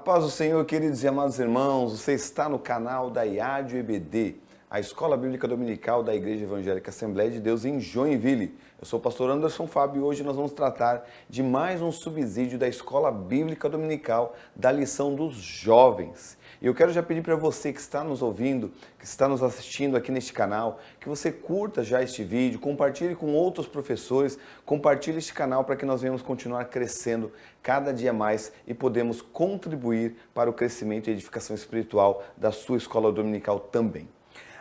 paz do Senhor, queridos e amados irmãos, você está no canal da IADIO EBD, a Escola Bíblica Dominical da Igreja Evangélica Assembleia de Deus em Joinville. Eu sou o pastor Anderson Fábio e hoje nós vamos tratar de mais um subsídio da Escola Bíblica Dominical da lição dos jovens. E eu quero já pedir para você que está nos ouvindo, que está nos assistindo aqui neste canal, que você curta já este vídeo, compartilhe com outros professores, compartilhe este canal para que nós venhamos continuar crescendo cada dia mais e podemos contribuir para o crescimento e edificação espiritual da sua escola dominical também.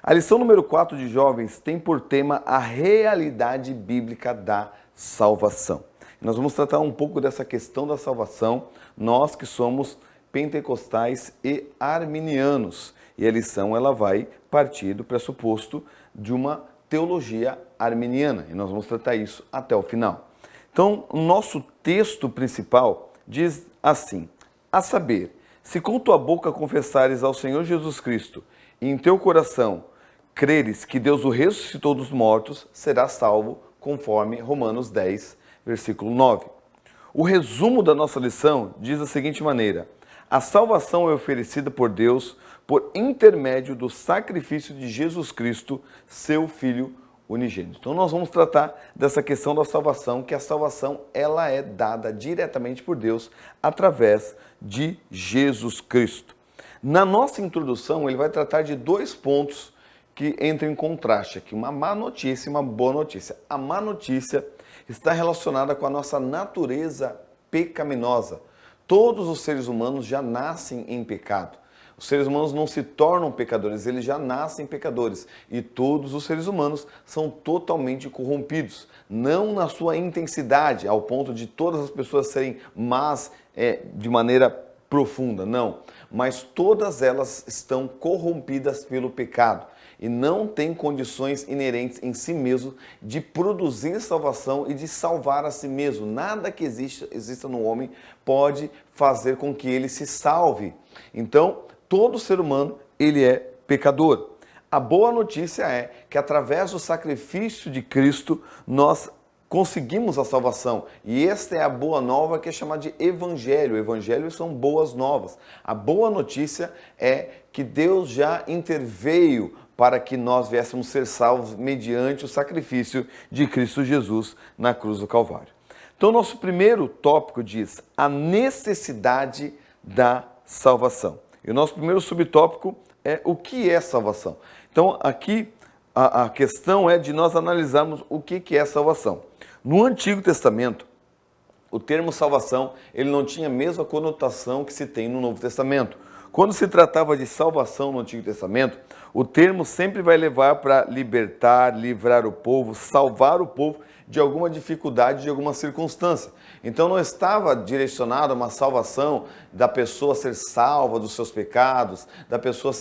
A lição número 4 de jovens tem por tema a realidade bíblica da salvação. Nós vamos tratar um pouco dessa questão da salvação, nós que somos pentecostais e arminianos. E a lição ela vai partir do pressuposto de uma teologia arminiana. E nós vamos tratar isso até o final. Então, o nosso texto principal diz assim: a saber, se com tua boca confessares ao Senhor Jesus Cristo e em teu coração creres que Deus o ressuscitou dos mortos, serás salvo, conforme Romanos 10, versículo 9. O resumo da nossa lição diz da seguinte maneira: a salvação é oferecida por Deus por intermédio do sacrifício de Jesus Cristo, seu Filho unigênito. Então nós vamos tratar dessa questão da salvação, que a salvação ela é dada diretamente por Deus através de Jesus Cristo. Na nossa introdução, ele vai tratar de dois pontos que entram em contraste aqui, uma má notícia e uma boa notícia. A má notícia está relacionada com a nossa natureza pecaminosa. Todos os seres humanos já nascem em pecado. Os seres humanos não se tornam pecadores, eles já nascem pecadores. E todos os seres humanos são totalmente corrompidos. Não na sua intensidade, ao ponto de todas as pessoas serem más de maneira profunda, não. Mas todas elas estão corrompidas pelo pecado. E não tem condições inerentes em si mesmo de produzir salvação e de salvar a si mesmo. Nada que exista no homem pode fazer com que ele se salve. Então, todo ser humano, ele é pecador. A boa notícia é que através do sacrifício de Cristo, nós conseguimos a salvação. E esta é a boa nova que é chamada de evangelho. Evangelhos são boas novas. A boa notícia é que Deus já interveio para que nós viéssemos ser salvos mediante o sacrifício de Cristo Jesus na cruz do Calvário. Então, nosso primeiro tópico diz a necessidade da salvação. E o nosso primeiro subtópico é o que é salvação. Então, aqui a questão é de nós analisarmos o que é salvação. No Antigo Testamento, o termo salvação ele não tinha a mesma conotação que se tem no Novo Testamento. Quando se tratava de salvação no Antigo Testamento, o termo sempre vai levar para libertar, livrar o povo, salvar o povo de alguma dificuldade, de alguma circunstância. Então não estava direcionado a uma salvação da pessoa ser salva dos seus pecados, da pessoa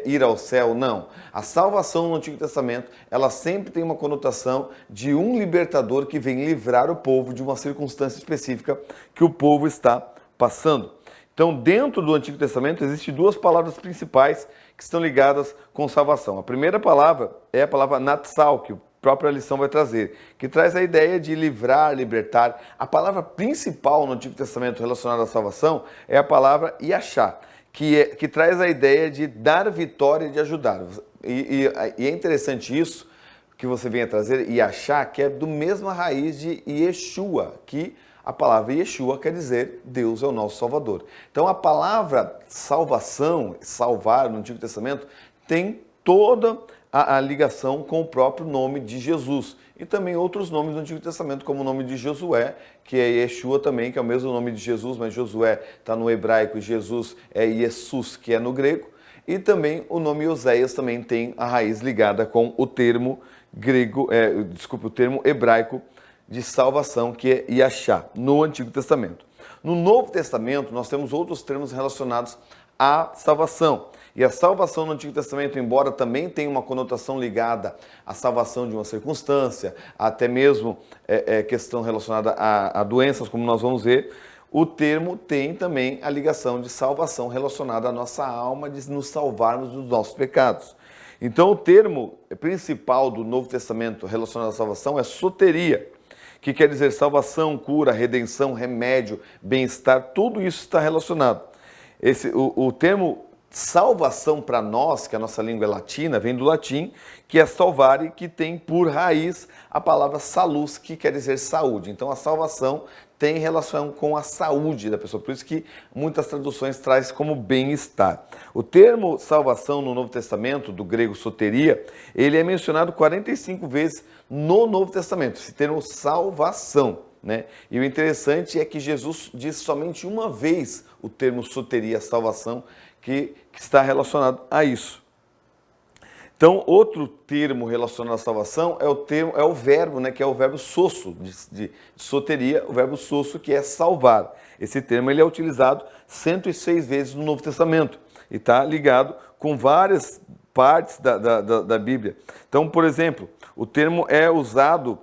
ir ao céu, não. A salvação no Antigo Testamento, ela sempre tem uma conotação de um libertador que vem livrar o povo de uma circunstância específica que o povo está passando. Então, dentro do Antigo Testamento, existem duas palavras principais que estão ligadas com salvação. A primeira palavra é a palavra natsal, que a própria lição vai trazer, que traz a ideia de livrar, libertar. A palavra principal no Antigo Testamento relacionada à salvação é a palavra yashá, que traz a ideia de dar vitória e de ajudar. E é interessante isso que você vem a trazer, yashá, que é do mesma raiz de Yeshua, que a palavra Yeshua quer dizer Deus é o nosso Salvador. Então a palavra salvação, salvar no Antigo Testamento, tem toda a ligação com o próprio nome de Jesus. E também outros nomes do Antigo Testamento, como o nome de Josué, que é Yeshua também, que é o mesmo nome de Jesus, mas Josué está no hebraico e Jesus é Jesus, que é no grego. E também o nome Oséias também tem a raiz ligada com o termo o termo hebraico de salvação, que é Yashá, no Antigo Testamento. No Novo Testamento, nós temos outros termos relacionados à salvação. E a salvação no Antigo Testamento, embora também tenha uma conotação ligada à salvação de uma circunstância, até mesmo questão relacionada a doenças, como nós vamos ver, o termo tem também a ligação de salvação relacionada à nossa alma, de nos salvarmos dos nossos pecados. Então, o termo principal do Novo Testamento relacionado à salvação é soteria, que quer dizer salvação, cura, redenção, remédio, bem-estar, tudo isso está relacionado. O termo salvação para nós, que a nossa língua é latina, vem do latim, que é salvare, que tem por raiz a palavra salus, que quer dizer saúde. Então a salvação tem relação com a saúde da pessoa, por isso que muitas traduções traz como bem-estar. O termo salvação no Novo Testamento, do grego soteria, ele é mencionado 45 vezes no Novo Testamento, esse termo salvação, né? E o interessante é que Jesus diz somente uma vez o termo soteria, salvação, que está relacionado a isso. Então, outro termo relacionado à salvação é o verbo, né, que é o verbo sosso, de soteria, o verbo sosso, que é salvar. Esse termo ele é utilizado 106 vezes no Novo Testamento e está ligado com várias partes da Bíblia. Então, por exemplo, o termo é usado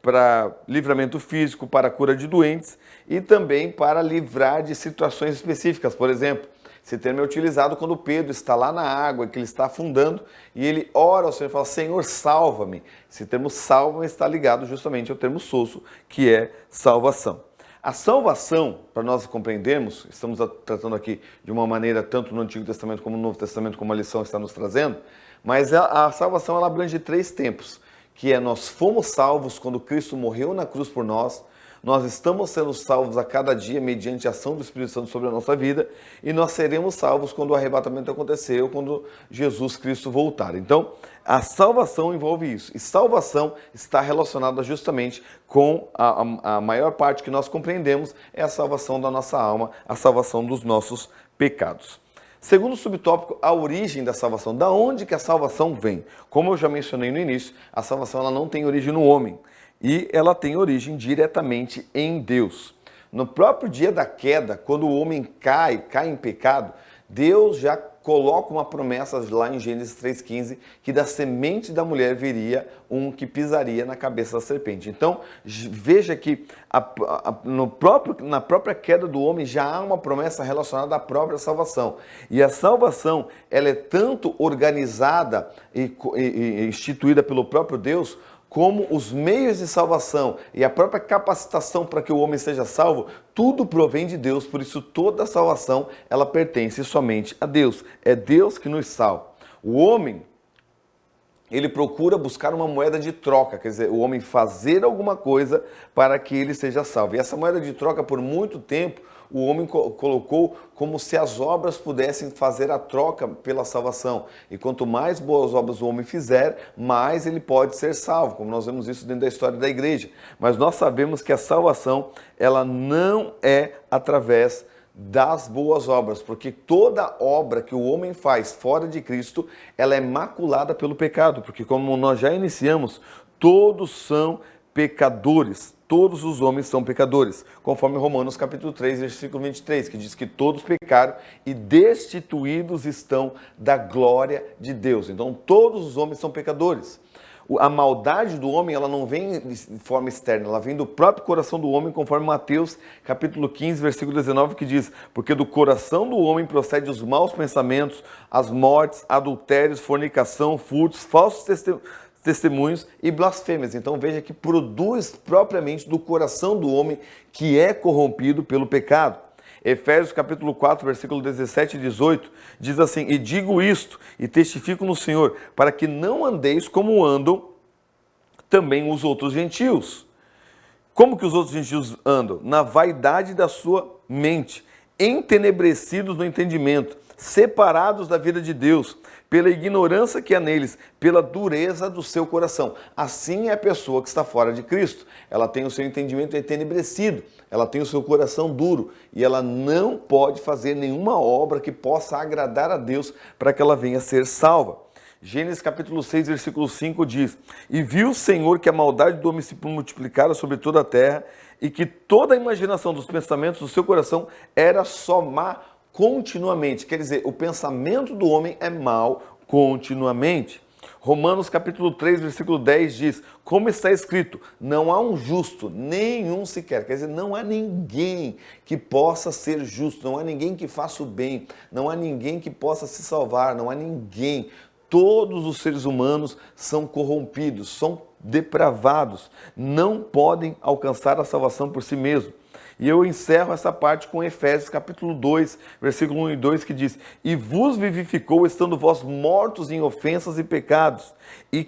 para livramento físico, para a cura de doentes e também para livrar de situações específicas. Por exemplo, esse termo é utilizado quando Pedro está lá na água, que ele está afundando, e ele ora ao Senhor e fala, Senhor, salva-me. Esse termo salva-me está ligado justamente ao termo sosso, que é salvação. A salvação, para nós compreendermos, estamos tratando aqui de uma maneira, tanto no Antigo Testamento como no Novo Testamento, como a lição está nos trazendo, mas a salvação ela abrange 3 tempos, que é nós fomos salvos quando Cristo morreu na cruz por nós estamos sendo salvos a cada dia mediante a ação do Espírito Santo sobre a nossa vida e nós seremos salvos quando o arrebatamento acontecer ou quando Jesus Cristo voltar. Então, a salvação envolve isso. E salvação está relacionada justamente com a maior parte que nós compreendemos é a salvação da nossa alma, a salvação dos nossos pecados. Segundo subtópico, a origem da salvação. Da onde que a salvação vem? Como eu já mencionei no início, a salvação ela não tem origem no homem. E ela tem origem diretamente em Deus. No próprio dia da queda, quando o homem cai em pecado, Deus já coloca uma promessa lá em Gênesis 3,15, que da semente da mulher viria um que pisaria na cabeça da serpente. Então, veja que na própria queda do homem já há uma promessa relacionada à própria salvação. E a salvação, ela é tanto organizada e instituída pelo próprio Deus, como os meios de salvação e a própria capacitação para que o homem seja salvo, tudo provém de Deus, por isso toda a salvação ela pertence somente a Deus. É Deus que nos salva. O homem, ele procura buscar uma moeda de troca, quer dizer, o homem fazer alguma coisa para que ele seja salvo. E essa moeda de troca, por muito tempo, o homem colocou como se as obras pudessem fazer a troca pela salvação. E quanto mais boas obras o homem fizer, mais ele pode ser salvo, como nós vemos isso dentro da história da igreja. Mas nós sabemos que a salvação, ela não é através das boas obras, porque toda obra que o homem faz fora de Cristo, ela é maculada pelo pecado, porque como nós já iniciamos, todos são pecadores. Todos os homens são pecadores, conforme Romanos capítulo 3, versículo 23, que diz que todos pecaram e destituídos estão da glória de Deus. Então, todos os homens são pecadores. A maldade do homem, ela não vem de forma externa, ela vem do próprio coração do homem, conforme Mateus capítulo 15, versículo 19, que diz, porque do coração do homem procede os maus pensamentos, as mortes, adultérios, fornicação, furtos, falsos testemunhos e blasfêmias. Então veja que produz propriamente do coração do homem que é corrompido pelo pecado. Efésios capítulo 4, versículo 17 e 18, diz assim, e digo isto, e testifico no Senhor, para que não andeis como andam também os outros gentios. Como que os outros gentios andam? Na vaidade da sua mente, entenebrecidos no entendimento, separados da vida de Deus, pela ignorância que há neles, pela dureza do seu coração. Assim é a pessoa que está fora de Cristo. Ela tem o seu entendimento entenebrecido, ela tem o seu coração duro e ela não pode fazer nenhuma obra que possa agradar a Deus para que ela venha a ser salva. Gênesis capítulo 6, versículo 5 diz, e viu o Senhor que a maldade do homem se multiplicara sobre toda a terra e que toda a imaginação dos pensamentos do seu coração era só má continuamente. Quer dizer, o pensamento do homem é mau continuamente. Romanos capítulo 3, versículo 10 diz, como está escrito, não há um justo, nenhum sequer. Quer dizer, não há ninguém que possa ser justo, não há ninguém que faça o bem, não há ninguém que possa se salvar, não há ninguém. Todos os seres humanos são corrompidos, são depravados, não podem alcançar a salvação por si mesmos. E eu encerro essa parte com Efésios capítulo 2, versículo 1 e 2, que diz: E vos vivificou, estando vós mortos em ofensas e pecados, em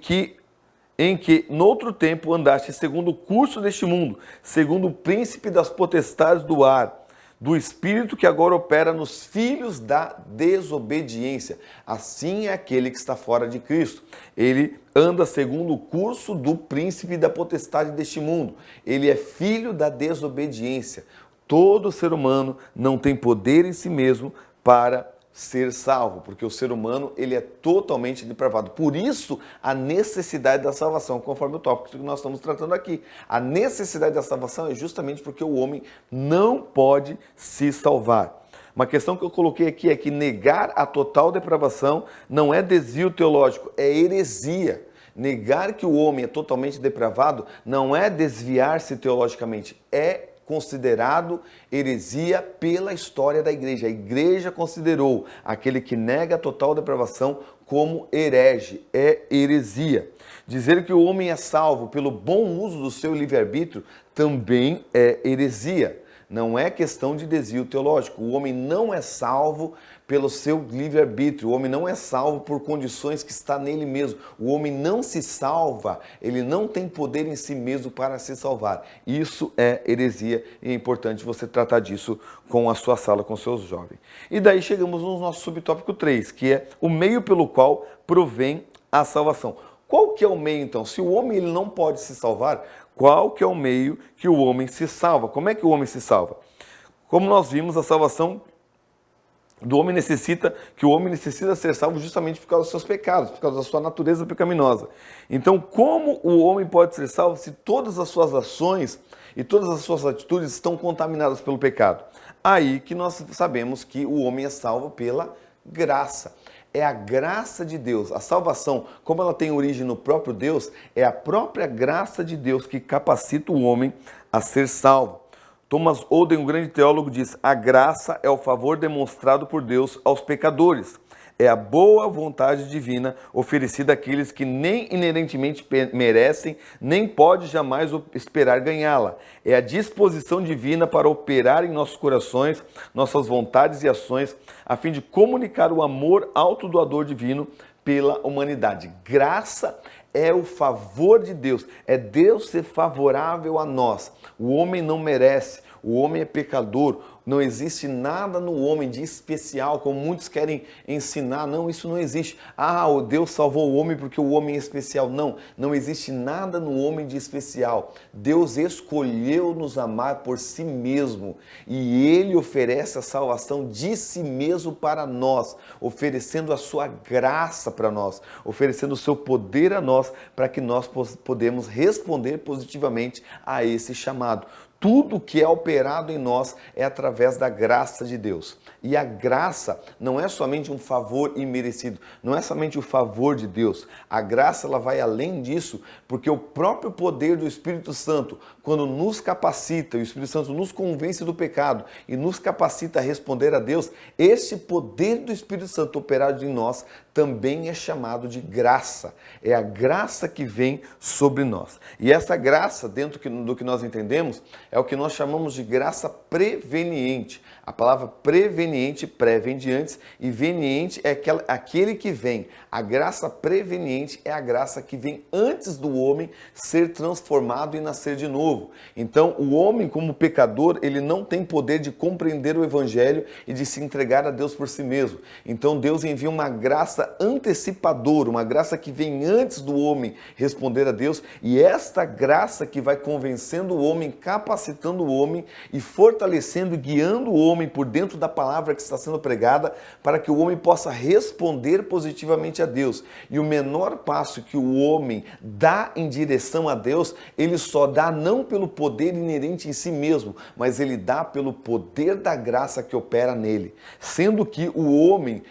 que noutro tempo andaste segundo o curso deste mundo, segundo o príncipe das potestades do ar, do espírito que agora opera nos filhos da desobediência. Assim é aquele que está fora de Cristo. Ele anda segundo o curso do príncipe da potestade deste mundo. Ele é filho da desobediência. Todo ser humano não tem poder em si mesmo para ser salvo, porque o ser humano ele é totalmente depravado. Por isso, a necessidade da salvação, conforme o tópico que nós estamos tratando aqui. A necessidade da salvação é justamente porque o homem não pode se salvar. Uma questão que eu coloquei aqui é que negar a total depravação não é desvio teológico, é heresia. Negar que o homem é totalmente depravado não é desviar-se teologicamente, é considerado heresia pela história da igreja. A igreja considerou aquele que nega a total depravação como herege, é heresia. Dizer que o homem é salvo pelo bom uso do seu livre-arbítrio também é heresia. Não é questão de desvio teológico. O homem não é salvo pelo seu livre-arbítrio. O homem não é salvo por condições que está nele mesmo. O homem não se salva, ele não tem poder em si mesmo para se salvar. Isso é heresia e é importante você tratar disso com a sua sala, com seus jovens. E daí chegamos no nosso subtópico 3, que é o meio pelo qual provém a salvação. Qual que é o meio, então? Se o homem ele não pode se salvar, qual que é o meio que o homem se salva? Como é que o homem se salva? Como nós vimos, a salvação do homem necessita ser salvo justamente por causa dos seus pecados, por causa da sua natureza pecaminosa. Então, como o homem pode ser salvo se todas as suas ações e todas as suas atitudes estão contaminadas pelo pecado? Aí que nós sabemos que o homem é salvo pela graça. É a graça de Deus. A salvação, como ela tem origem no próprio Deus, é a própria graça de Deus que capacita o homem a ser salvo. Thomas Oden, um grande teólogo, diz: a graça é o favor demonstrado por Deus aos pecadores. É a boa vontade divina oferecida àqueles que nem inerentemente merecem, nem pode jamais esperar ganhá-la. É a disposição divina para operar em nossos corações, nossas vontades e ações, a fim de comunicar o amor autodoador divino pela humanidade. Graça é o favor de Deus, é Deus ser favorável a nós. O homem não merece, o homem é pecador, não existe nada no homem de especial, como muitos querem ensinar. Não, isso não existe. Ah, o Deus salvou o homem porque o homem é especial. Não, não existe nada no homem de especial. Deus escolheu nos amar por si mesmo e Ele oferece a salvação de si mesmo para nós, oferecendo a sua graça para nós, oferecendo o seu poder a nós para que nós podemos responder positivamente a esse chamado. Tudo que é operado em nós é através da graça de Deus. E a graça não é somente um favor imerecido, não é somente o favor de Deus. A graça ela vai além disso, porque o próprio poder do Espírito Santo, quando nos capacita, o Espírito Santo nos convence do pecado e nos capacita a responder a Deus, este poder do Espírito Santo operado em nós também é chamado de graça. É a graça que vem sobre nós. E essa graça, dentro do que nós entendemos, é o que nós chamamos de graça preveniente. A palavra preveniente, pré vem de antes, e veniente é aquele que vem. A graça preveniente é a graça que vem antes do homem ser transformado e nascer de novo. Então, o homem, como pecador, ele não tem poder de compreender o evangelho e de se entregar a Deus por si mesmo. Então, Deus envia uma graça antecipadora, uma graça que vem antes do homem responder a Deus, e esta graça que vai convencendo o homem, capacitando o homem e fortalecendo e guiando o homem por dentro da palavra que está sendo pregada, para que o homem possa responder positivamente a Deus. E o menor passo que o homem dá em direção a Deus, ele só dá não pelo poder inerente em si mesmo, mas ele dá pelo poder da graça que opera nele. Sendo que o homem,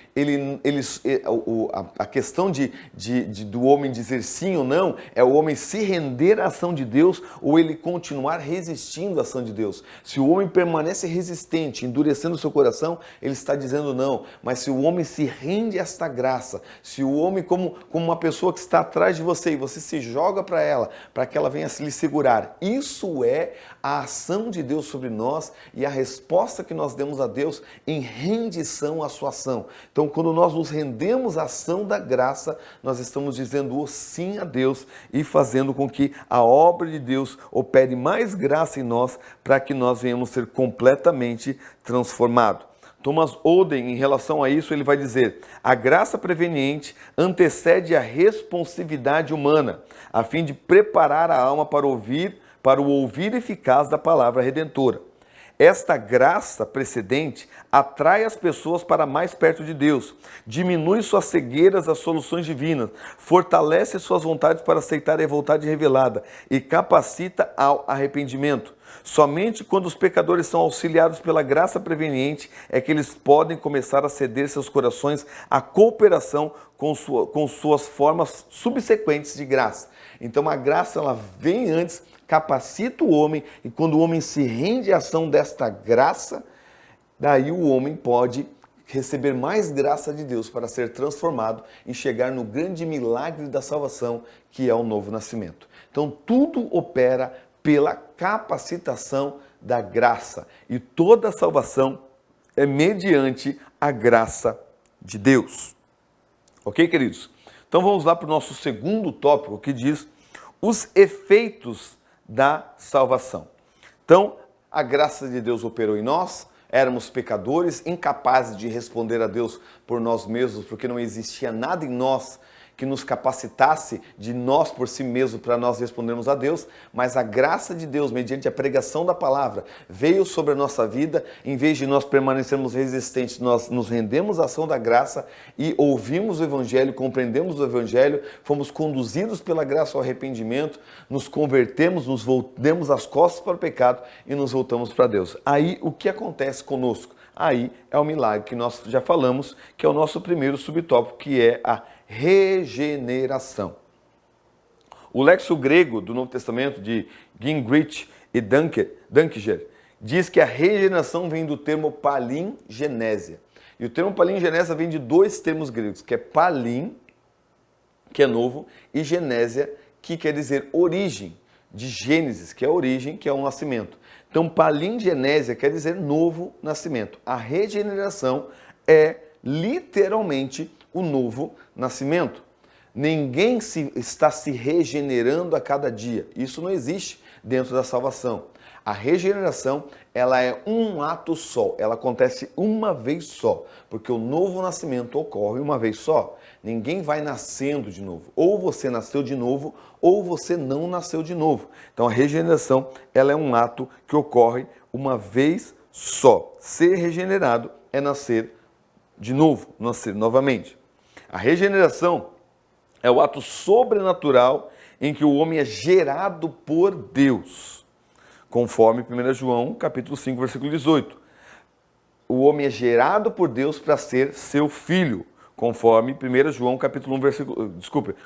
a questão do homem dizer sim ou não, é o homem se render à ação de Deus ou ele continuar resistindo resistindo à ação de Deus. Se o homem permanece resistente, endurecendo o seu coração, ele está dizendo não. Mas se o homem se rende a esta graça, se o homem, como uma pessoa que está atrás de você, e você se joga para ela, para que ela venha se lhe segurar, isso é a ação de Deus sobre nós e a resposta que nós demos a Deus em rendição à sua ação. Então, quando nós nos rendemos à ação da graça, nós estamos dizendo o sim a Deus e fazendo com que a obra de Deus opere mais graça em nós para que nós venhamos ser completamente transformados. Thomas Oden, em relação a isso, ele vai dizer: a graça preveniente antecede a responsividade humana, a fim de preparar a alma para o ouvir eficaz da palavra redentora. Esta graça precedente atrai as pessoas para mais perto de Deus, diminui suas cegueiras às soluções divinas, fortalece suas vontades para aceitar a vontade revelada e capacita ao arrependimento. Somente quando os pecadores são auxiliados pela graça preveniente é que eles podem começar a ceder seus corações à cooperação com suas formas subsequentes de graça. Então a graça ela vem antes, capacita o homem, e quando o homem se rende à ação desta graça, daí o homem pode receber mais graça de Deus para ser transformado e chegar no grande milagre da salvação, que é o novo nascimento. Então tudo opera pela capacitação da graça, e toda a salvação é mediante a graça de Deus. Ok, queridos? Então vamos lá para o nosso segundo tópico, que diz os efeitos da salvação. Então, a graça de Deus operou em nós, éramos pecadores, incapazes de responder a Deus por nós mesmos, porque não existia nada em nós que nos capacitasse de nós por si mesmo para nós respondermos a Deus, mas a graça de Deus, mediante a pregação da palavra, veio sobre a nossa vida. Em vez de nós permanecermos resistentes, nós nos rendemos à ação da graça e ouvimos o Evangelho, compreendemos o Evangelho, fomos conduzidos pela graça ao arrependimento, nos convertemos, nos voltamos as costas para o pecado e nos voltamos para Deus. Aí o que acontece conosco? Aí é o milagre que nós já falamos, que é o nosso primeiro subtópico, que é a regeneração. O léxico grego do Novo Testamento, de Gingrich e Dunkinger, diz que a regeneração vem do termo palingenésia. E o termo palingenésia vem de dois termos gregos, que é palin, que é novo, e genésia, que quer dizer origem, de Gênesis, que é origem, que é um nascimento. Então, palingenésia quer dizer novo nascimento. A regeneração é literalmente o novo nascimento. Ninguém está se regenerando a cada dia. Isso não existe dentro da salvação. A regeneração, ela é um ato só, ela acontece uma vez só, porque o novo nascimento ocorre uma vez só. Ninguém vai nascendo de novo. Ou você nasceu de novo, ou você não nasceu de novo. Então a regeneração, ela é um ato que ocorre uma vez só. Ser regenerado é nascer de novo, nascer novamente. A regeneração é o ato sobrenatural em que o homem é gerado por Deus, conforme 1 João, capítulo 5, versículo 18. O homem é gerado por Deus para ser seu filho, conforme 1 João, capítulo 1,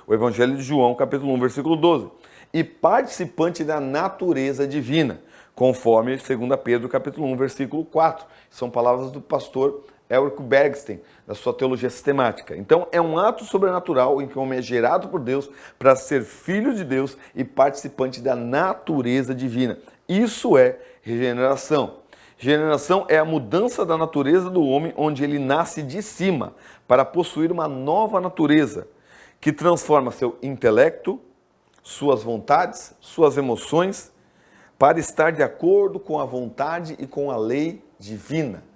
o Evangelho de João, capítulo 1, versículo 12. E participante da natureza divina, conforme 2 Pedro, capítulo 1, versículo 4. São palavras do pastor Ulrich Bergsten, da sua teologia sistemática. Então, é um ato sobrenatural em que o homem é gerado por Deus para ser filho de Deus e participante da natureza divina. Isso é regeneração. Regeneração é a mudança da natureza do homem, onde ele nasce de cima para possuir uma nova natureza que transforma seu intelecto, suas vontades, suas emoções, para estar de acordo com a vontade e com a lei divina.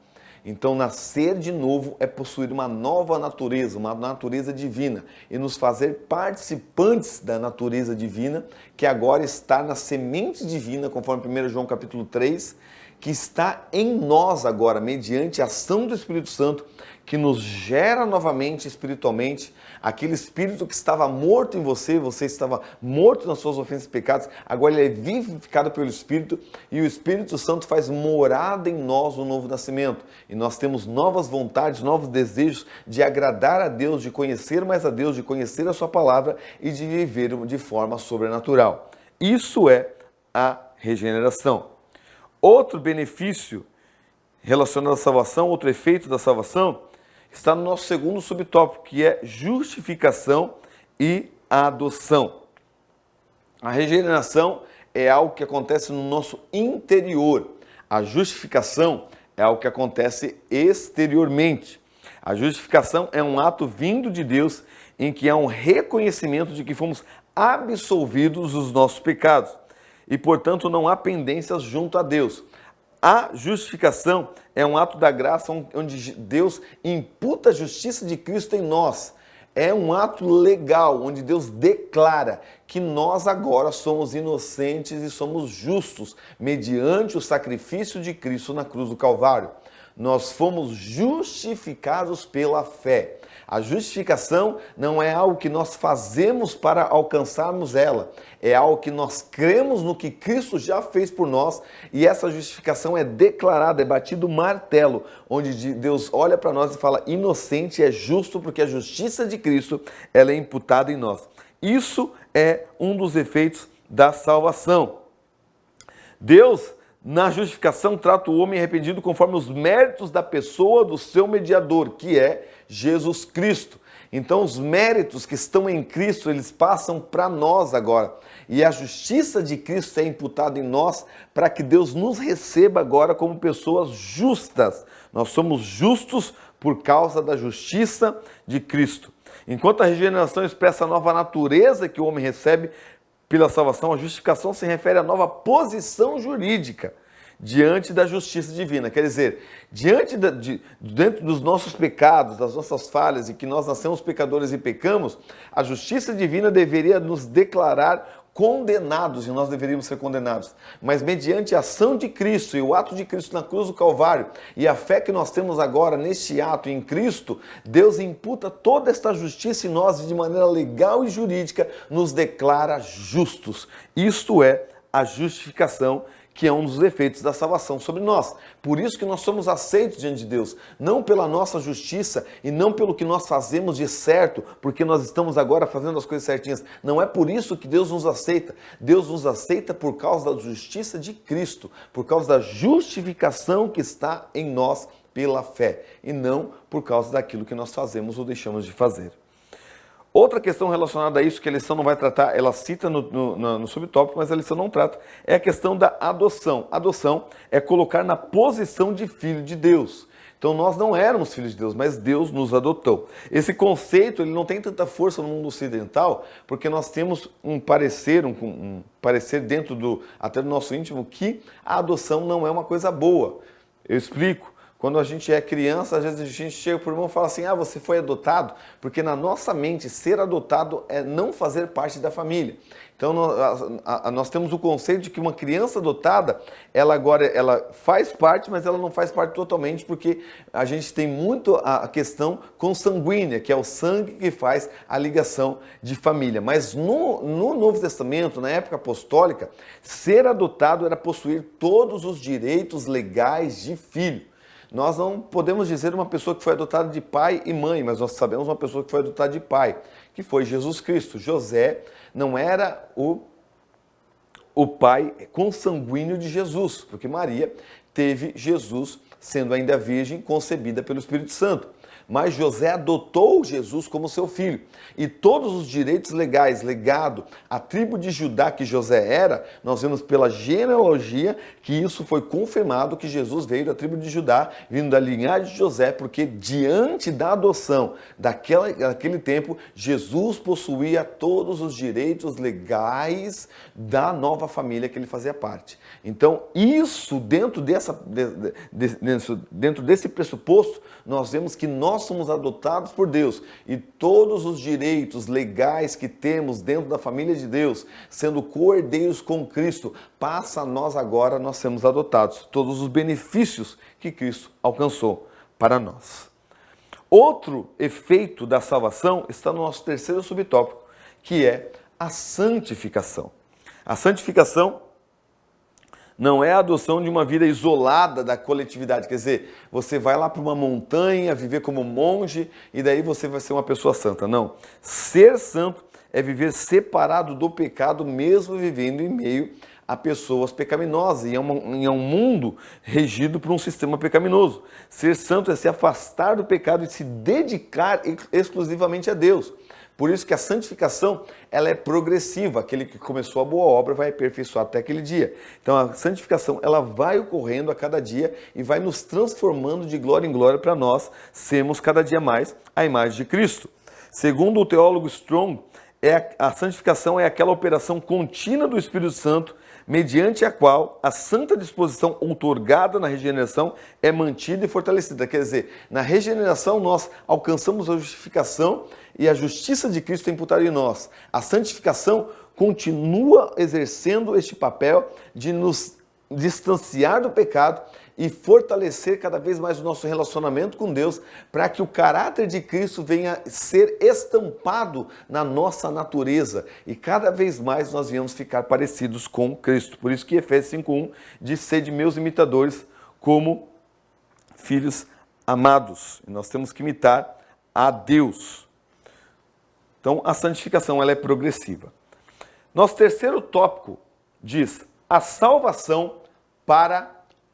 Então, nascer de novo é possuir uma nova natureza, uma natureza divina, e nos fazer participantes da natureza divina, que agora está na semente divina, conforme 1 João capítulo 3, que está em nós agora, mediante a ação do Espírito Santo, que nos gera novamente espiritualmente. Aquele espírito que estava morto em você, você estava morto nas suas ofensas e pecados, agora ele é vivificado pelo Espírito, e o Espírito Santo faz morada em nós no novo nascimento. E nós temos novas vontades, novos desejos de agradar a Deus, de conhecer mais a Deus, de conhecer a sua palavra e de viver de forma sobrenatural. Isso é a regeneração. Outro benefício relacionado à salvação, outro efeito da salvação, está no nosso segundo subtópico, que é justificação e adoção. A regeneração é algo que acontece no nosso interior. A justificação é algo que acontece exteriormente. A justificação é um ato vindo de Deus em que há um reconhecimento de que fomos absolvidos dos nossos pecados e, portanto, não há pendências junto a Deus. A justificação é um ato da graça onde Deus imputa a justiça de Cristo em nós. É um ato legal, onde Deus declara que nós agora somos inocentes e somos justos, mediante o sacrifício de Cristo na cruz do Calvário. Nós fomos justificados pela fé. A justificação não é algo que nós fazemos para alcançarmos ela, é algo que nós cremos no que Cristo já fez por nós, e essa justificação é declarada, é batido martelo, onde Deus olha para nós e fala: inocente é justo porque a justiça de Cristo ela é imputada em nós. Isso é um dos efeitos da salvação. Deus, na justificação, trata o homem arrependido conforme os méritos da pessoa do seu mediador, que é Jesus Cristo. Então, os méritos que estão em Cristo, eles passam para nós agora. E a justiça de Cristo é imputada em nós para que Deus nos receba agora como pessoas justas. Nós somos justos por causa da justiça de Cristo. Enquanto a regeneração expressa a nova natureza que o homem recebe pela salvação, a justificação se refere à nova posição jurídica diante da justiça divina. Quer dizer, dentro dos nossos pecados, das nossas falhas, e que nós nascemos pecadores e pecamos, a justiça divina deveria nos declarar condenados, e nós deveríamos ser condenados. Mas mediante a ação de Cristo e o ato de Cristo na cruz do Calvário e a fé que nós temos agora neste ato em Cristo, Deus imputa toda esta justiça em nós e de maneira legal e jurídica nos declara justos. Isto é a justificação, que é um dos efeitos da salvação sobre nós. Por isso que nós somos aceitos diante de Deus, não pela nossa justiça e não pelo que nós fazemos de certo, porque nós estamos agora fazendo as coisas certinhas. Não é por isso que Deus nos aceita. Deus nos aceita por causa da justiça de Cristo, por causa da justificação que está em nós pela fé, e não por causa daquilo que nós fazemos ou deixamos de fazer. Outra questão relacionada a isso, que a lição não vai tratar, ela cita no subtópico, mas a lição não trata, é a questão da adoção. Adoção é colocar na posição de filho de Deus. Então nós não éramos filhos de Deus, mas Deus nos adotou. Esse conceito ele não tem tanta força no mundo ocidental, porque nós temos um parecer dentro até do nosso íntimo, que a adoção não é uma coisa boa. Eu explico. Quando a gente é criança, às vezes a gente chega para o irmão e fala assim: você foi adotado, porque na nossa mente ser adotado é não fazer parte da família. Então nós temos o conceito de que uma criança adotada, ela faz parte, mas ela não faz parte totalmente, porque a gente tem muito a questão consanguínea, que é o sangue que faz a ligação de família. Mas no Novo Testamento, na época apostólica, ser adotado era possuir todos os direitos legais de filho. Nós não podemos dizer uma pessoa que foi adotada de pai e mãe, mas nós sabemos uma pessoa que foi adotada de pai, que foi Jesus Cristo. José não era o pai consanguíneo de Jesus, porque Maria teve Jesus, sendo ainda virgem, concebida pelo Espírito Santo. Mas José adotou Jesus como seu filho. E todos os direitos legais, legado à tribo de Judá que José era, nós vemos pela genealogia que isso foi confirmado, que Jesus veio da tribo de Judá, vindo da linhagem de José, porque diante da adoção daquele tempo, Jesus possuía todos os direitos legais da nova família que ele fazia parte. Então, isso dentro desse pressuposto, nós vemos que nós somos adotados por Deus e todos os direitos legais que temos dentro da família de Deus, sendo co-herdeiros com Cristo, passa a nós agora, nós sermos adotados. Todos os benefícios que Cristo alcançou para nós. Outro efeito da salvação está no nosso terceiro subtópico, que é a santificação. A santificação não é a adoção de uma vida isolada da coletividade, quer dizer, você vai lá para uma montanha, viver como monge, e daí você vai ser uma pessoa santa. Não. Ser santo é viver separado do pecado, mesmo vivendo em meio a pessoas pecaminosas e em um mundo regido por um sistema pecaminoso. Ser santo é se afastar do pecado e se dedicar exclusivamente a Deus. Por isso que a santificação, ela é progressiva. Aquele que começou a boa obra vai aperfeiçoar até aquele dia. Então a santificação, ela vai ocorrendo a cada dia e vai nos transformando de glória em glória para nós sermos cada dia mais a imagem de Cristo. Segundo o teólogo Strong, a santificação é aquela operação contínua do Espírito Santo, mediante a qual a santa disposição outorgada na regeneração é mantida e fortalecida. Quer dizer, na regeneração nós alcançamos a justificação e a justiça de Cristo é imputada em nós. A santificação continua exercendo este papel de nos distanciar do pecado e fortalecer cada vez mais o nosso relacionamento com Deus, para que o caráter de Cristo venha ser estampado na nossa natureza e cada vez mais nós venhamos ficar parecidos com Cristo. Por isso que Efésios 5:1 diz: sede meus imitadores como filhos amados. E nós temos que imitar a Deus. Então a santificação, ela é progressiva. Nosso terceiro tópico diz: a salvação para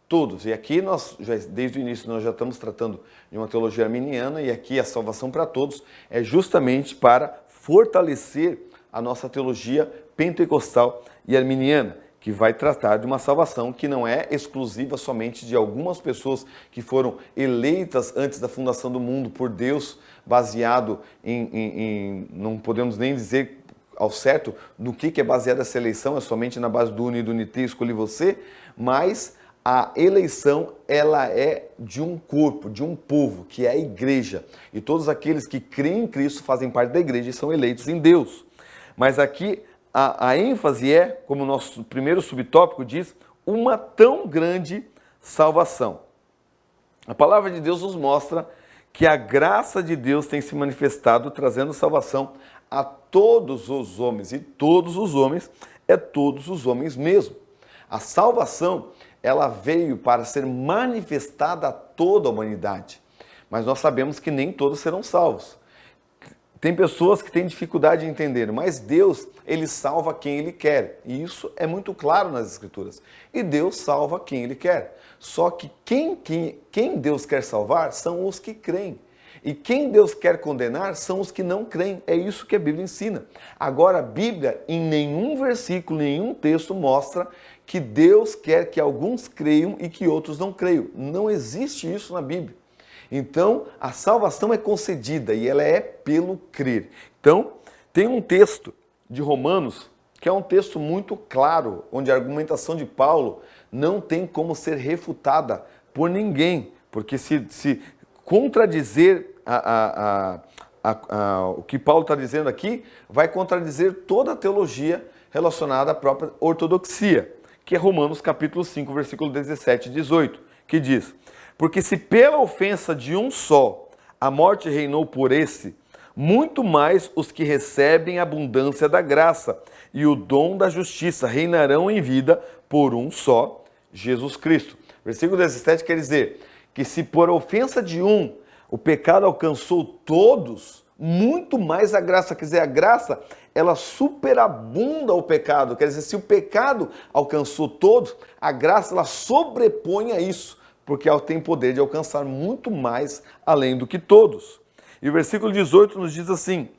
todos. E aqui nós, desde o início, nós já estamos tratando de uma teologia arminiana, e aqui a salvação para todos é justamente para fortalecer a nossa teologia pentecostal e arminiana, que vai tratar de uma salvação que não é exclusiva somente de algumas pessoas que foram eleitas antes da fundação do mundo por Deus, baseado não podemos nem dizer ao certo no que é baseada essa eleição, é somente na base do Uni e do Unite, escolhi você, mas a eleição, ela é de um corpo, de um povo, que é a igreja. E todos aqueles que creem em Cristo fazem parte da igreja e são eleitos em Deus. Mas aqui a ênfase é, como o nosso primeiro subtópico diz, uma tão grande salvação. A palavra de Deus nos mostra que a graça de Deus tem se manifestado trazendo salvação a todos os homens. E todos os homens é todos os homens mesmo. A salvação, ela veio para ser manifestada a toda a humanidade. Mas nós sabemos que nem todos serão salvos. Tem pessoas que têm dificuldade de entender, mas Deus, Ele salva quem Ele quer. E isso é muito claro nas Escrituras. E Deus salva quem Ele quer. Só que quem Deus quer salvar são os que creem. E quem Deus quer condenar são os que não creem. É isso que a Bíblia ensina. Agora, a Bíblia, em nenhum versículo, nenhum texto mostra que Deus quer que alguns creiam e que outros não creiam. Não existe isso na Bíblia. Então, a salvação é concedida e ela é pelo crer. Então, tem um texto de Romanos que é um texto muito claro, onde a argumentação de Paulo não tem como ser refutada por ninguém, porque se contradizer o que Paulo está dizendo aqui, vai contradizer toda a teologia relacionada à própria ortodoxia, que é Romanos capítulo 5, versículo 17 e 18, que diz: porque se pela ofensa de um só a morte reinou por esse, muito mais os que recebem a abundância da graça e o dom da justiça reinarão em vida por um só, Jesus Cristo. Versículo 17 quer dizer que se por ofensa de um o pecado alcançou todos, muito mais a graça. Quer dizer, a graça, ela superabunda o pecado. Quer dizer, se o pecado alcançou todos, a graça, ela sobrepõe a isso, porque ela tem poder de alcançar muito mais além do que todos. E o versículo 18 nos diz assim: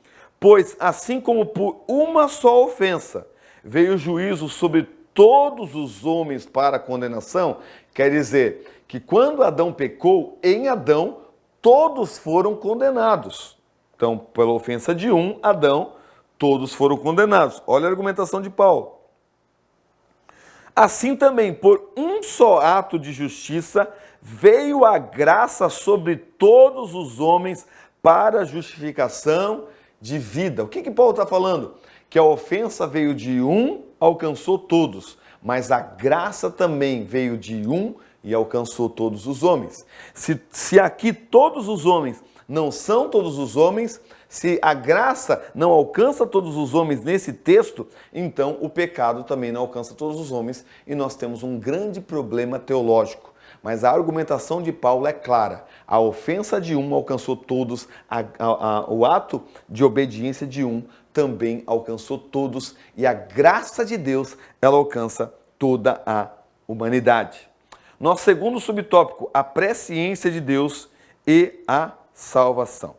pois assim como por uma só ofensa veio o juízo sobre todos os homens para a condenação, quer dizer que quando Adão pecou, em Adão todos foram condenados. Então, pela ofensa de um, Adão, todos foram condenados. Olha a argumentação de Paulo. Assim também, por um só ato de justiça, veio a graça sobre todos os homens para a justificação de vida. O que Paulo está falando? Que a ofensa veio de um, alcançou todos, mas a graça também veio de um e alcançou todos os homens. Se aqui todos os homens não são todos os homens, se a graça não alcança todos os homens nesse texto, então o pecado também não alcança todos os homens e nós temos um grande problema teológico. Mas a argumentação de Paulo é clara. A ofensa de um alcançou todos, o ato de obediência de um também alcançou todos e a graça de Deus, ela alcança toda a humanidade. Nosso segundo subtópico, a presciência de Deus e a salvação.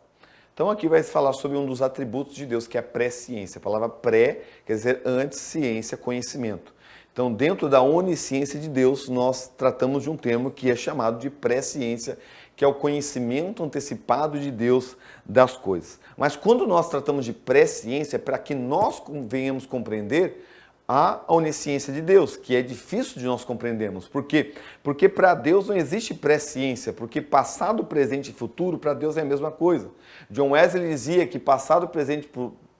Então aqui vai se falar sobre um dos atributos de Deus, que é a presciência. A palavra pré quer dizer antes, ciência, conhecimento. Então, dentro da onisciência de Deus, nós tratamos de um termo que é chamado de presciência, que é o conhecimento antecipado de Deus das coisas. Mas quando nós tratamos de presciência, para que nós venhamos compreender a onisciência de Deus, que é difícil de nós compreendermos. Por quê? Porque para Deus não existe presciência, porque passado, presente e futuro, para Deus é a mesma coisa. John Wesley dizia que passado, presente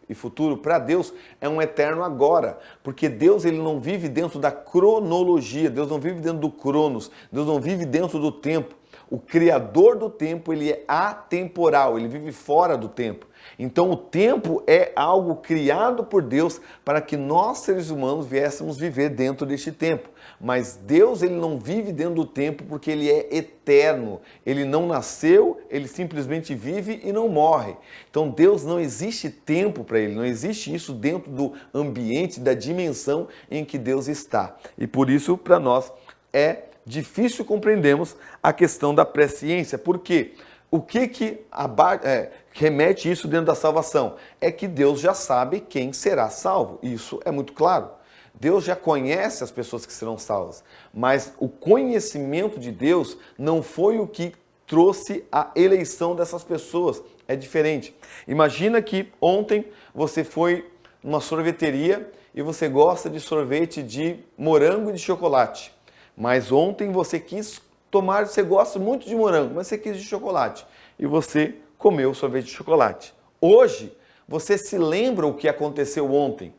e futuro, para Deus, é um eterno agora, porque Deus ele não vive dentro da cronologia, Deus não vive dentro do cronos, Deus não vive dentro do tempo. O Criador do tempo, ele é atemporal, ele vive fora do tempo. Então o tempo é algo criado por Deus para que nós, seres humanos, viéssemos viver dentro deste tempo. Mas Deus, ele não vive dentro do tempo porque ele é eterno. Ele não nasceu, ele simplesmente vive e não morre. Então Deus não existe tempo para ele, não existe isso dentro do ambiente, da dimensão em que Deus está. E por isso, para nós, é difícil compreendermos a questão da presciência. Por quê? O que remete isso dentro da salvação? É que Deus já sabe quem será salvo. Isso é muito claro. Deus já conhece as pessoas que serão salvas. Mas o conhecimento de Deus não foi o que trouxe a eleição dessas pessoas. É diferente. Imagina que ontem você foi numa sorveteria e você gosta de sorvete de morango e de chocolate. Mas ontem você quis tomar, você gosta muito de morango, mas você quis de chocolate. E você comeu sorvete de chocolate. Hoje, você se lembra o que aconteceu ontem,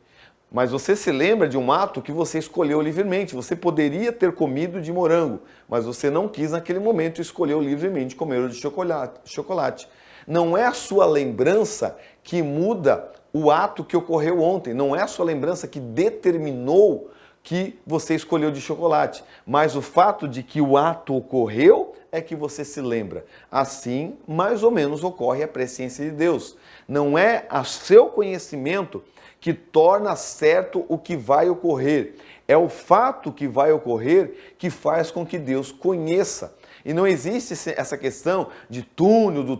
mas você se lembra de um ato que você escolheu livremente. Você poderia ter comido de morango, mas você não quis naquele momento e escolheu livremente comer o de chocolate. Não é a sua lembrança que muda o ato que ocorreu ontem. Não é a sua lembrança que determinou que você escolheu de chocolate, mas o fato de que o ato ocorreu é que você se lembra. Assim, mais ou menos, ocorre a presciência de Deus. Não é o seu conhecimento que torna certo o que vai ocorrer. É o fato que vai ocorrer que faz com que Deus conheça. E não existe essa questão de túnel do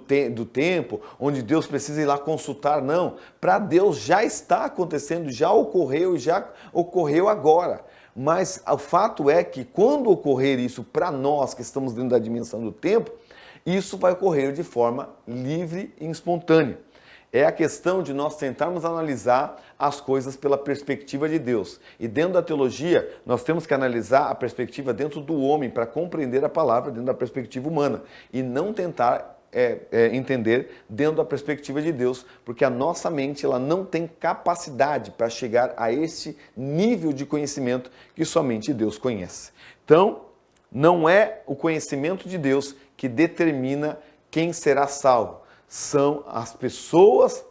tempo, onde Deus precisa ir lá consultar, não. Para Deus já está acontecendo, já ocorreu e já ocorreu agora. Mas o fato é que quando ocorrer isso para nós que estamos dentro da dimensão do tempo, isso vai ocorrer de forma livre e espontânea. É a questão de nós tentarmos analisar as coisas pela perspectiva de Deus. E dentro da teologia, nós temos que analisar a perspectiva dentro do homem para compreender a palavra dentro da perspectiva humana. E não tentar entender dentro da perspectiva de Deus, porque a nossa mente ela não tem capacidade para chegar a esse nível de conhecimento que somente Deus conhece. Então, não é o conhecimento de Deus que determina quem será salvo. São as pessoas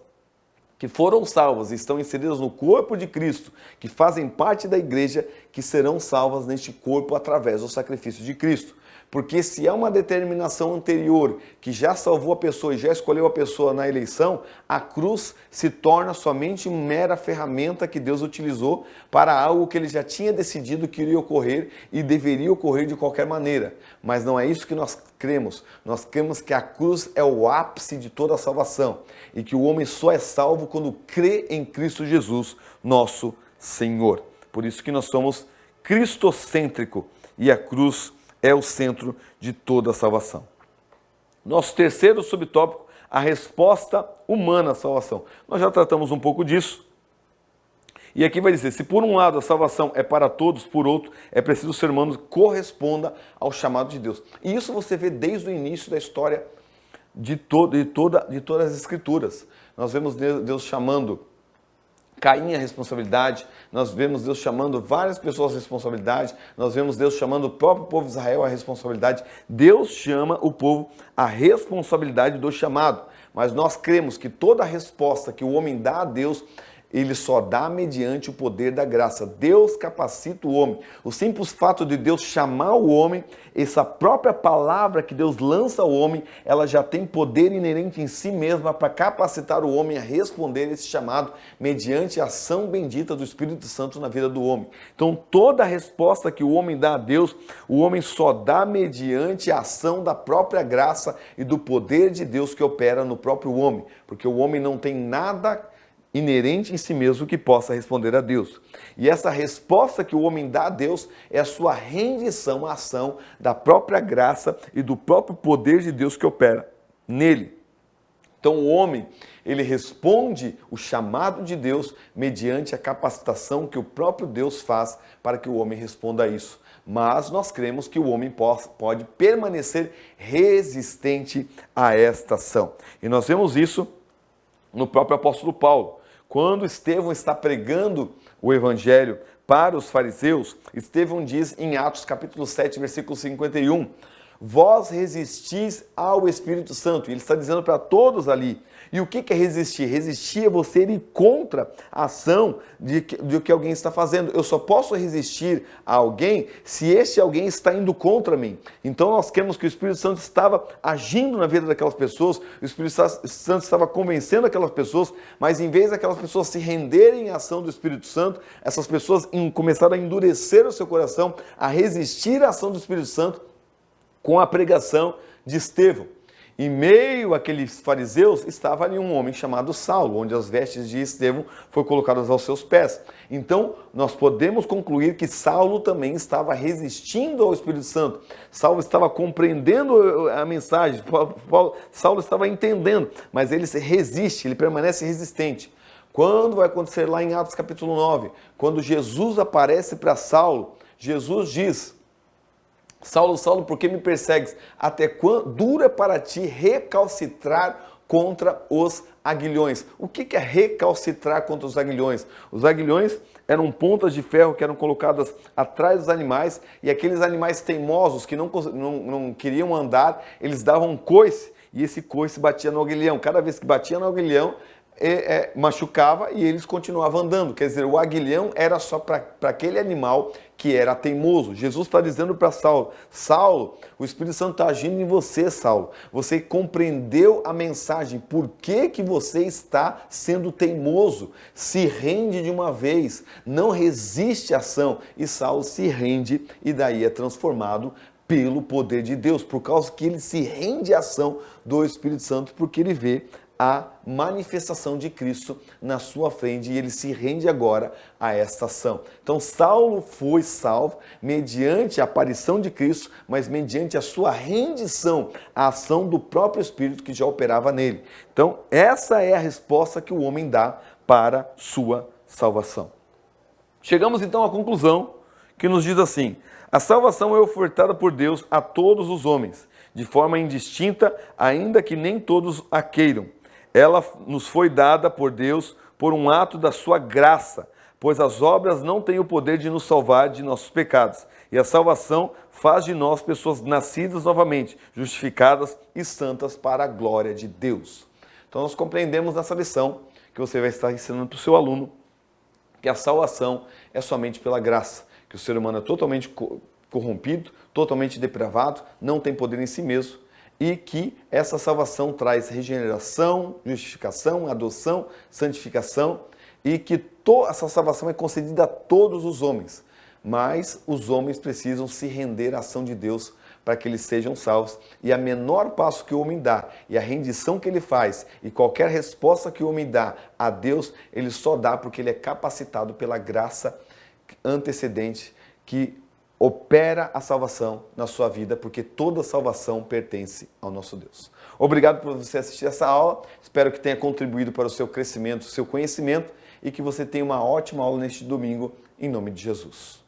que foram salvas e estão inseridas no corpo de Cristo, que fazem parte da igreja, que serão salvas neste corpo através do sacrifício de Cristo. Porque se há uma determinação anterior que já salvou a pessoa e já escolheu a pessoa na eleição, a cruz se torna somente uma mera ferramenta que Deus utilizou para algo que ele já tinha decidido que iria ocorrer e deveria ocorrer de qualquer maneira. Mas não é isso que nós cremos. Nós cremos que a cruz é o ápice de toda a salvação e que o homem só é salvo quando crê em Cristo Jesus, nosso Senhor. Por isso que nós somos cristocêntrico e a cruz é o centro de toda a salvação. Nosso terceiro subtópico, a resposta humana à salvação. Nós já tratamos um pouco disso. E aqui vai dizer, se por um lado a salvação é para todos, por outro, é preciso que o ser humano corresponda ao chamado de Deus. E isso você vê desde o início da história de todas as Escrituras. Nós vemos Deus chamando Caim a responsabilidade, nós vemos Deus chamando várias pessoas a responsabilidade, nós vemos Deus chamando o próprio povo de Israel a responsabilidade. Deus chama o povo à responsabilidade do chamado, mas nós cremos que toda a resposta que o homem dá a Deus, ele só dá mediante o poder da graça. Deus capacita o homem. O simples fato de Deus chamar o homem, essa própria palavra que Deus lança ao homem, ela já tem poder inerente em si mesma para capacitar o homem a responder esse chamado mediante a ação bendita do Espírito Santo na vida do homem. Então, toda a resposta que o homem dá a Deus, o homem só dá mediante a ação da própria graça e do poder de Deus que opera no próprio homem, porque o homem não tem nada inerente em si mesmo que possa responder a Deus. E essa resposta que o homem dá a Deus é a sua rendição à ação da própria graça e do próprio poder de Deus que opera nele. Então o homem, ele responde o chamado de Deus mediante a capacitação que o próprio Deus faz para que o homem responda a isso. Mas nós cremos que o homem pode permanecer resistente a esta ação. E nós vemos isso no próprio apóstolo Paulo. Quando Estevão está pregando o evangelho para os fariseus, Estevão diz em Atos capítulo 7, versículo 51, vós resistis ao Espírito Santo. Ele está dizendo para todos ali. E o que é resistir? Resistir é você ir contra a ação de que alguém está fazendo. Eu só posso resistir a alguém se este alguém está indo contra mim. Então nós cremos que o Espírito Santo estava agindo na vida daquelas pessoas, o Espírito Santo estava convencendo aquelas pessoas, mas em vez daquelas pessoas se renderem à ação do Espírito Santo, essas pessoas começaram a endurecer o seu coração, a resistir à ação do Espírito Santo com a pregação de Estevão. Em meio àqueles fariseus estava ali um homem chamado Saulo, onde as vestes de Estevão foram colocadas aos seus pés. Então, nós podemos concluir que Saulo também estava resistindo ao Espírito Santo. Saulo estava compreendendo a mensagem, Saulo estava entendendo, mas ele resiste, ele permanece resistente. Quando vai acontecer lá em Atos capítulo 9, quando Jesus aparece para Saulo, Jesus diz: Saulo, Saulo, por que me persegues? Até quando dura para ti recalcitrar contra os aguilhões? O que é recalcitrar contra os aguilhões? Os aguilhões eram pontas de ferro que eram colocadas atrás dos animais, e aqueles animais teimosos que não queriam andar, eles davam um coice, e esse coice batia no aguilhão. Cada vez que batia no aguilhão, machucava e eles continuavam andando. Quer dizer, o aguilhão era só para aquele animal que era teimoso. Jesus está dizendo para Saulo: Saulo, o Espírito Santo está agindo em você, Saulo. Você compreendeu a mensagem. Por que você está sendo teimoso? Se rende de uma vez. Não resiste à ação. E Saulo se rende e daí é transformado pelo poder de Deus, por causa que ele se rende à ação do Espírito Santo, porque ele vê a manifestação de Cristo na sua frente e ele se rende agora a esta ação. Então Saulo foi salvo mediante a aparição de Cristo, mas mediante a sua rendição à ação do próprio Espírito que já operava nele. Então essa é a resposta que o homem dá para sua salvação. Chegamos então à conclusão que nos diz assim: a salvação é ofertada por Deus a todos os homens, de forma indistinta, ainda que nem todos a queiram. Ela nos foi dada por Deus por um ato da sua graça, pois as obras não têm o poder de nos salvar de nossos pecados. E a salvação faz de nós pessoas nascidas novamente, justificadas e santas para a glória de Deus. Então nós compreendemos nessa lição, que você vai estar ensinando para o seu aluno, que a salvação é somente pela graça, que o ser humano é totalmente corrompido, totalmente depravado, não tem poder em si mesmo, e que essa salvação traz regeneração, justificação, adoção, santificação, e que essa salvação é concedida a todos os homens, mas os homens precisam se render à ação de Deus para que eles sejam salvos, e a menor passo que o homem dá, e a rendição que ele faz, e qualquer resposta que o homem dá a Deus, ele só dá porque ele é capacitado pela graça antecedente que opera a salvação na sua vida, porque toda salvação pertence ao nosso Deus. Obrigado por você assistir essa aula, espero que tenha contribuído para o seu crescimento, o seu conhecimento, e que você tenha uma ótima aula neste domingo, em nome de Jesus.